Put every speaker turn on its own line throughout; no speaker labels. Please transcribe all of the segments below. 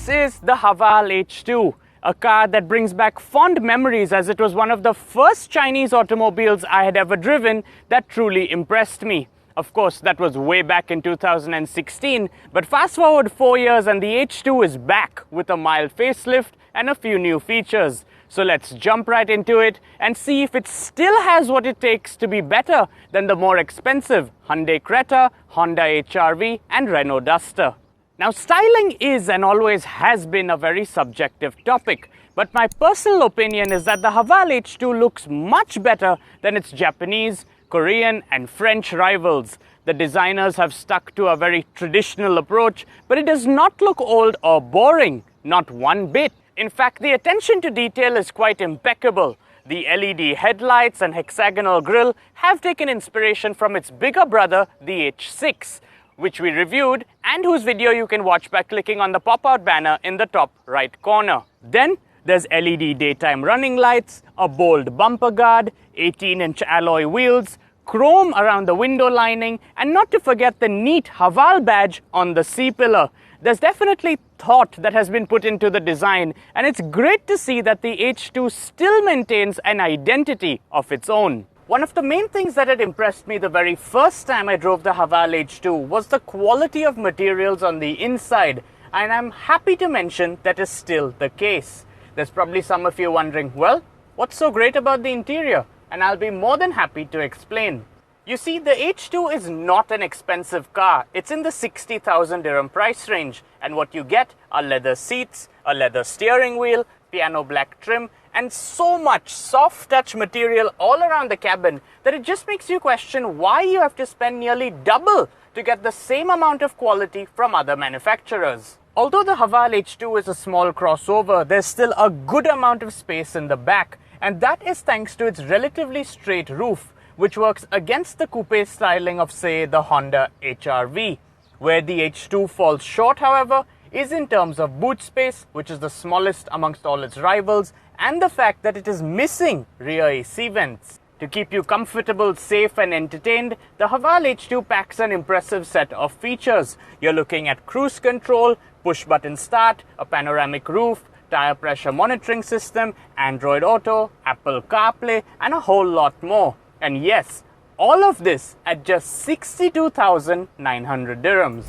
This is the Haval H2, a car that brings back fond memories as it was one of the first Chinese automobiles I had ever driven that truly impressed me. Of course, that was way back in 2016, but fast forward 4 years and the H2 is back with a mild facelift and a few new features. So let's jump right into it and see if it still has what it takes to be better than the more expensive Hyundai Creta, Honda HR-V and Renault Duster. Now, styling is and always has been a very subjective topic, but my personal opinion is that the Haval H2 looks much better than its Japanese, Korean and French rivals. The designers have stuck to a very traditional approach, but it does not look old or boring, not one bit. In fact, the attention to detail is quite impeccable. The LED headlights and hexagonal grille have taken inspiration from its bigger brother, the H6, which we reviewed and whose video you can watch by clicking on the pop-out banner in the top right corner. Then there's LED daytime running lights, a bold bumper guard, 18-inch alloy wheels, chrome around the window lining, and not to forget the neat Haval badge on the C-pillar. There's definitely thought that has been put into the design, and it's great to see that the H2 still maintains an identity of its own. One of the main things that had impressed me the very first time I drove the Haval H2 was the quality of materials on the inside, and I'm happy to mention that is still the case. There's probably some of you wondering, well, what's so great about the interior? And I'll be more than happy to explain. You see, the H2 is not an expensive car. It's in the 60,000 dirham price range, and what you get are leather seats, a leather steering wheel, piano black trim, and so much soft touch material all around the cabin that it just makes you question why you have to spend nearly double to get the same amount of quality from other manufacturers. Although the Haval H2 is a small crossover, there's still a good amount of space in the back, and that is thanks to its relatively straight roof, which works against the coupe styling of, say, the Honda HR-V. Where the H2 falls short, however, is in terms of boot space, which is the smallest amongst all its rivals, and the fact that it is missing rear AC vents. To keep you comfortable, safe and entertained, the Haval H2 packs an impressive set of features. You're looking at cruise control, push-button start, a panoramic roof, tire pressure monitoring system, Android Auto, Apple CarPlay, and a whole lot more. And yes, all of this at just 62,900 dirhams.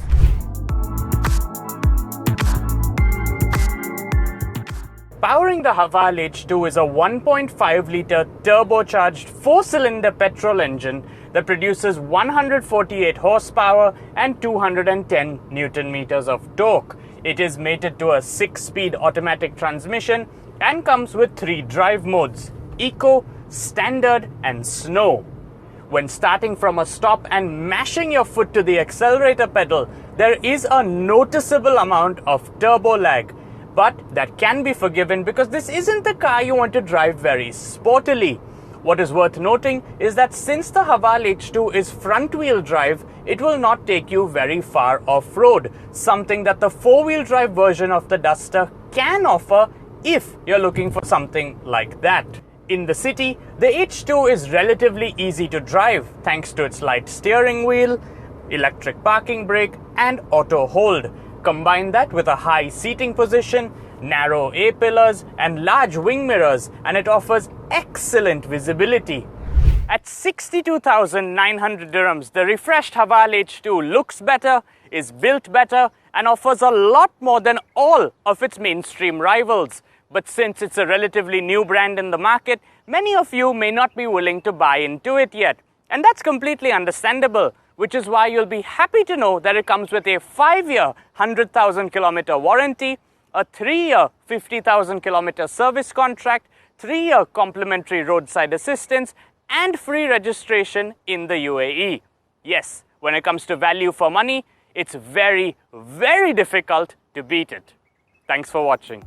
Powering the Haval H2 is a 1.5-litre turbocharged 4-cylinder petrol engine that produces 148 horsepower and 210 Newton-meters of torque. It is mated to a 6-speed automatic transmission and comes with 3 drive modes: Eco, Standard and Snow. When starting from a stop and mashing your foot to the accelerator pedal, there is a noticeable amount of turbo lag. But that can be forgiven because this isn't the car you want to drive very sportily. What is worth noting is that since the Haval H2 is front-wheel drive, it will not take you very far off-road, something that the 4-wheel drive version of the Duster can offer if you're looking for something like that. In the city, the H2 is relatively easy to drive thanks to its light steering wheel, electric parking brake and auto hold. Combine that with a high seating position, narrow A-pillars and large wing mirrors, and it offers excellent visibility. At 62,900 dirhams, the refreshed Haval H2 looks better, is built better, and offers a lot more than all of its mainstream rivals. But since it's a relatively new brand in the market, many of you may not be willing to buy into it yet. And that's completely understandable, which is why you'll be happy to know that it comes with a 5-year, 100,000 kilometer warranty, a 3-year, 50,000 kilometer service contract, 3-year complimentary roadside assistance, and free registration in the UAE. Yes, when it comes to value for money, it's very, very difficult to beat it. Thanks for watching.